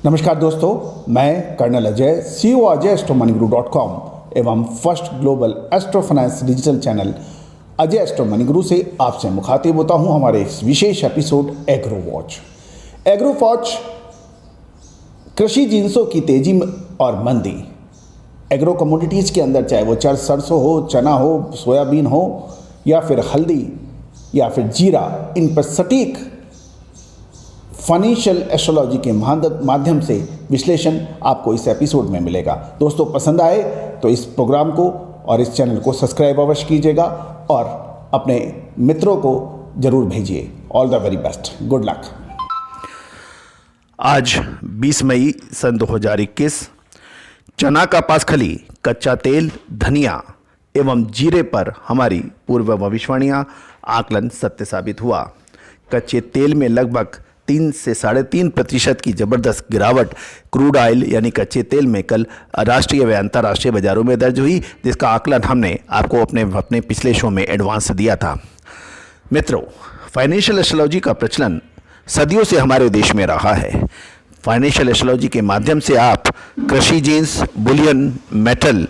नमस्कार दोस्तों, मैं कर्नल अजय, CEO अजय एवं first global astro finance digital channel Ajay astro money Guru से आपसे मुखातिब होता हूं हमारे इस विशेष episode agro watch. Agro watch कृषि जिन्सों की तेजी और मंदी, एग्रो कमोडिटीज़ के अंदर, चाहे वो सरसों हो, चना हो, सोयाबीन हो या फिर हल्दी या फिर जीरा, इन पर सटीक फाइनेंशियल एस्ट्रोलॉजी के माध्यम से विश्लेषण आपको इस एपिसोड में मिलेगा। दोस्तों, पसंद आए तो इस प्रोग्राम को और इस चैनल को सब्सक्राइब अवश्य कीजिएगा और अपने मित्रों को जरूर भेजिए। All the very best, good luck. आज 20 मई सन 2021 चना का पासखली, कच्चा तेल, धनिया एवं जीरे पर हमारी पूर्व भविष्यवाणियां आकलन सत्य साबित हुआ। कच्चे तेल में लगभग 3 से 3.5% की ज़बरदस्त गिरावट क्रूड ऑयल यानी कच्चे तेल में कल राष्ट्रीय व अंतर्राष्ट्रीय बाजारों में दर्ज हुई, जिसका आकलन हमने आपको अपने पिछले शो में एडवांस दिया था। मित्रों, फाइनेंशियल एस्ट्रोलॉजी का प्रचलन सदियों से हमारे देश में रहा है। फाइनेंशियल एस्ट्रोलॉजी के माध्यम से आप कृषि जिन्स, बुलियन, मेटल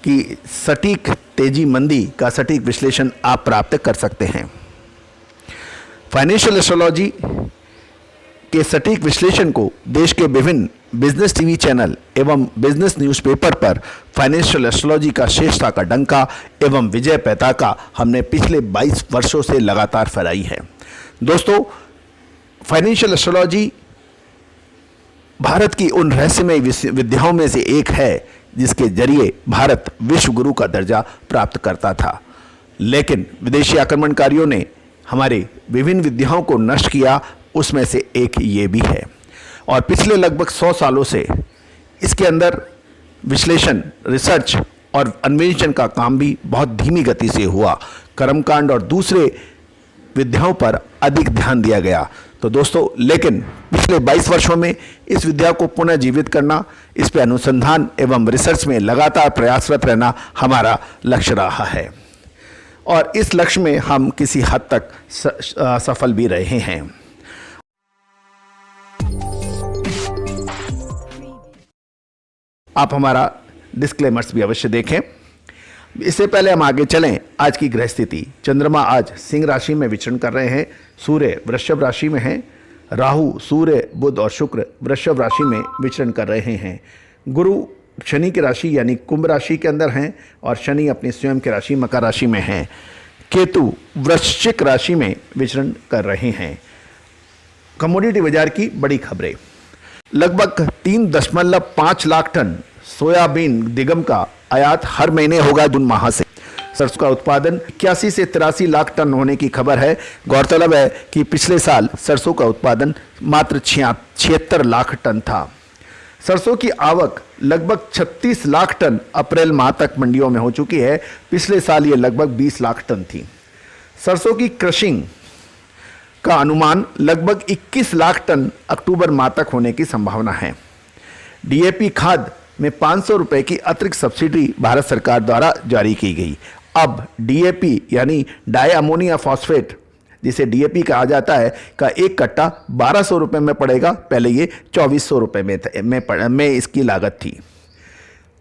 की सटीक तेजी मंदी का सटीक विश्लेषण आप प्राप्त कर सकते हैं। फाइनेंशियल एस्ट्रोलॉजी के सटीक विश्लेषण को देश के विभिन्न बिजनेस टीवी चैनल एवं बिजनेस न्यूज़पेपर पर फाइनेंशियल एस्ट्रोलॉजी का श्रेष्ठता का डंका एवं विजय पताका हमने पिछले 22 वर्षों से लगातार फहराई है। दोस्तों, फाइनेंशियल एस्ट्रोलॉजी भारत की उन रहस्यमय विद्याओं में से एक है जिसके जरिए भारत विश्व गुरु का दर्जा प्राप्त करता था, लेकिन विदेशी आक्रमणकारियों ने हमारी विभिन्न विद्याओं को नष्ट किया। उसमें से एक ये भी है और पिछले लगभग 100 सालों से इसके अंदर विश्लेषण, रिसर्च और अन्वेषण का काम भी बहुत धीमी गति से हुआ। कर्मकांड और दूसरे विद्याओं पर अधिक ध्यान दिया गया। तो दोस्तों, लेकिन पिछले 22 वर्षों में इस विद्या को पुनः जीवित करना, इस पर अनुसंधान एवं रिसर्च में लगातार प्रयासरत रहना हमारा लक्ष्य रहा है और इस लक्ष्य में हम किसी हद तक सफल भी रहे हैं। आप हमारा डिस्क्लेमर्स भी अवश्य देखें। इससे पहले हम आगे चलें, आज की ग्रह स्थिति। चंद्रमा आज सिंह राशि में विचरण कर रहे हैं, सूर्य वृषभ राशि में हैं, राहु, सूर्य, बुध और शुक्र वृषभ राशि में विचरण कर रहे हैं। गुरु शनि की राशि यानी कुंभ राशि के अंदर हैं और शनि अपनी स्वयं की राशि मकर राशि में हैं। केतु वृश्चिक राशि में विचरण कर रहे हैं। कमोडिटी बाजार की बड़ी खबरें। लगभग 3.5 लाख टन सोयाबीन दिगम का आयात हर महीने होगा जून माह से। सरसों का उत्पादन 81 से 83 लाख टन होने की खबर है। गौरतलब है कि पिछले साल सरसों का उत्पादन मात्र 76 लाख टन था। सरसों की आवक लगभग 36 लाख टन अप्रैल माह तक मंडियों में हो चुकी है। पिछले साल ये लगभग 20 लाख टन थी। सरसों की क्रशिंग का अनुमान लगभग 21 लाख टन अक्टूबर माह तक होने की संभावना है। डीएपी खाद में 500 रुपये की अतिरिक्त सब्सिडी भारत सरकार द्वारा जारी की गई। अब डीएपी यानी डाई अमोनिया फॉस्फेट, जिसे डीएपी कहा जाता है, का एक कट्टा 1200 रुपये में पड़ेगा। पहले ये 2400 रुपये में इसकी लागत थी।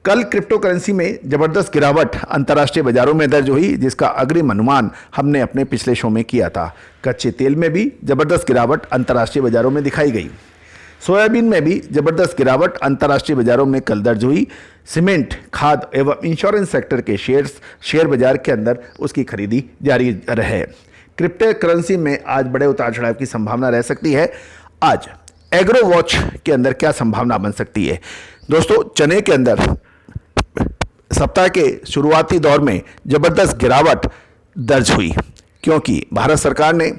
कल क्रिप्टो करेंसी में जबरदस्त गिरावट अंतर्राष्ट्रीय बाजारों में दर्ज हुई, जिसका अग्रिम अनुमान हमने अपने पिछले शो में किया था। कच्चे तेल में भी जबरदस्त गिरावट अंतर्राष्ट्रीय बाजारों में दिखाई गई। सोयाबीन में भी जबरदस्त गिरावट अंतर्राष्ट्रीय बाजारों में कल दर्ज हुई। सीमेंट, खाद एवं इंश्योरेंस सेक्टर के शेयर बाजार के अंदर उसकी खरीदी जारी रहे। क्रिप्टो करेंसी में आज बड़े उतार चढ़ाव की संभावना रह सकती है। आज एग्रो वॉच के अंदर क्या संभावना बन सकती है? दोस्तों, चने के अंदर सप्ताह के शुरुआती दौर में जबरदस्त गिरावट दर्ज हुई, क्योंकि भारत सरकार ने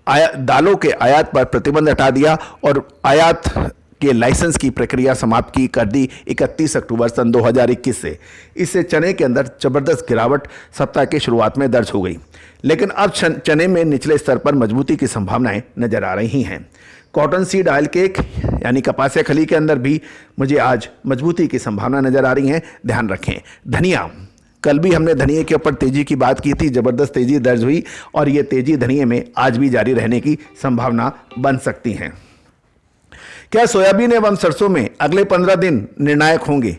दालों के आयात पर प्रतिबंध हटा दिया और आयात के लाइसेंस की प्रक्रिया समाप्त कर दी 31 अक्टूबर सन 2021 से। इससे चने के अंदर जबरदस्त गिरावट सप्ताह के शुरुआत में दर्ज हो गई, लेकिन अब चने में निचले स्तर पर मजबूती की संभावनाएं नजर आ रही हैं। कॉटन सीड ऑयल केक यानी कपासिया खली के अंदर भी मुझे आज मजबूती की संभावना नजर आ रही है, ध्यान रखें। धनिया, कल भी हमने धनिये के ऊपर तेजी की बात की थी, जबरदस्त तेजी दर्ज हुई और ये तेजी धनिये में आज भी जारी रहने की संभावना बन सकती है। क्या सोयाबीन एवं सरसों में अगले 15 दिन निर्णायक होंगे?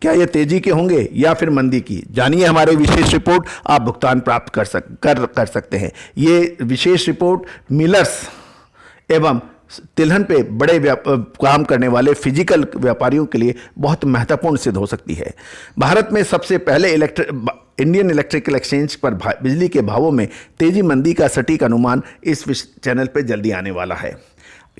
क्या ये तेजी के होंगे या फिर मंदी की? जानिए हमारे विशेष रिपोर्ट। आप भुगतान प्राप्त कर सकते हैं। ये विशेष रिपोर्ट मिलर्स एवं तिलहन पे बड़े काम करने वाले फिजिकल व्यापारियों के लिए बहुत महत्वपूर्ण सिद्ध हो सकती है। भारत में सबसे पहले इंडियन इलेक्ट्रिकल एक्सचेंज पर बिजली के भावों में तेजी मंदी का सटीक अनुमान इस चैनल पे जल्दी आने वाला है।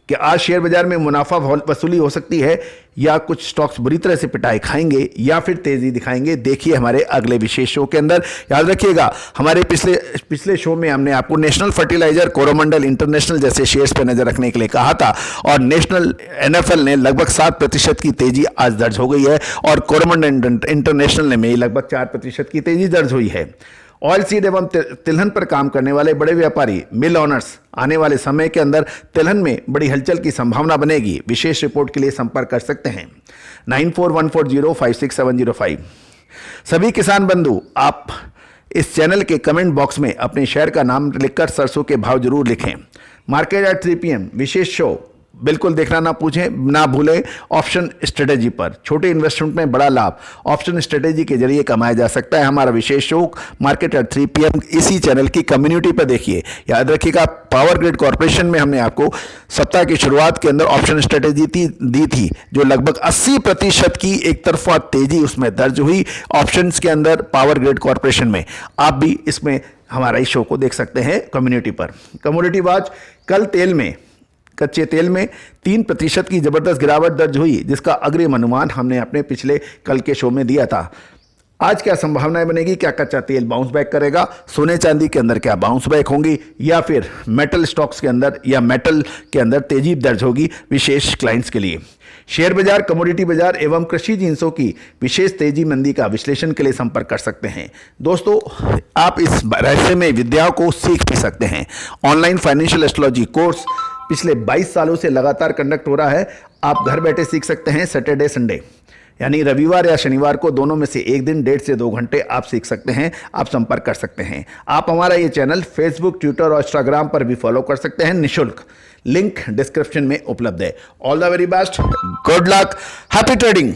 कि आज शेयर बाजार में मुनाफा वसूली हो सकती है या कुछ स्टॉक्स बुरी तरह से पिटाई खाएंगे या फिर तेजी दिखाएंगे, देखिए हमारे अगले विशेष शो के अंदर। याद रखिएगा, हमारे पिछले शो में हमने आपको नेशनल फर्टिलाइजर, कोरोमंडल इंटरनेशनल जैसे शेयर्स पर नजर रखने के लिए कहा था और नेशनल एनएफएल ने लगभग 7% की तेजी आज दर्ज हो गई है और कोरोमंडल इंटरनेशनल में लगभग 4% की तेजी दर्ज हुई है। ऑयल सीड एवं तिलहन पर काम करने वाले बड़े व्यापारी, मिल ओनर्स, आने वाले समय के अंदर तिलहन में बड़ी हलचल की संभावना बनेगी। विशेष रिपोर्ट के लिए संपर्क कर सकते हैं 9414056705। सभी किसान बंधु, आप इस चैनल के कमेंट बॉक्स में अपने शहर का नाम लिखकर सरसों के भाव जरूर लिखें। मार्केट एट 3 PM विशेष शो बिल्कुल देखना ना भूलें। ऑप्शन स्ट्रेटेजी पर छोटे इन्वेस्टमेंट में बड़ा लाभ ऑप्शन स्ट्रेटेजी के जरिए कमाया जा सकता है। हमारा विशेष शो मार्केट एट 3 PM इसी चैनल की कम्युनिटी पर देखिए। याद रखिएगा, पावर ग्रिड कॉर्पोरेशन में हमने आपको सप्ताह की शुरुआत के अंदर ऑप्शन स्ट्रेटेजी दी थी जो लगभग 80% की एक तरफा तेजी उसमें दर्ज हुई ऑप्शंस के अंदर पावर ग्रिड कॉर्पोरेशन में। आप भी इसमें हमारा इस शो को देख सकते हैं कम्युनिटी पर। कमोडिटी वॉच, कल कच्चे तेल में 3% की जबरदस्त गिरावट दर्ज हुई, जिसका अग्रिम अनुमान हमने अपने पिछले कल के शो में दिया था। आज क्या संभावनाएं बनेगी? क्या कच्चा तेल बाउंस बैक करेगा? सोने चांदी के अंदर क्या बाउंस बैक होंगी या फिर मेटल स्टॉक्स के अंदर या मेटल के अंदर तेजी दर्ज होगी? विशेष क्लाइंट्स के लिए शेयर बाजार, कमोडिटी बाजार एवं कृषि जिंसों की विशेष तेजी मंदी का विश्लेषण के लिए संपर्क कर सकते हैं। दोस्तों, आप इस रहस्यमय विद्याओं को सीख भी सकते हैं। ऑनलाइन फाइनेंशियल एस्ट्रोलॉजी कोर्स पिछले 22 सालों से लगातार कंडक्ट हो रहा है। आप घर बैठे सीख सकते हैं। सैटरडे संडे यानी रविवार या शनिवार को दोनों में से एक दिन 1.5 से 2 घंटे आप सीख सकते हैं। आप संपर्क कर सकते हैं। आप हमारा ये चैनल फेसबुक, ट्विटर और इंस्टाग्राम पर भी फॉलो कर सकते हैं निःशुल्क। लिंक डिस्क्रिप्शन में उपलब्ध है। All the very best, good luck, happy trading.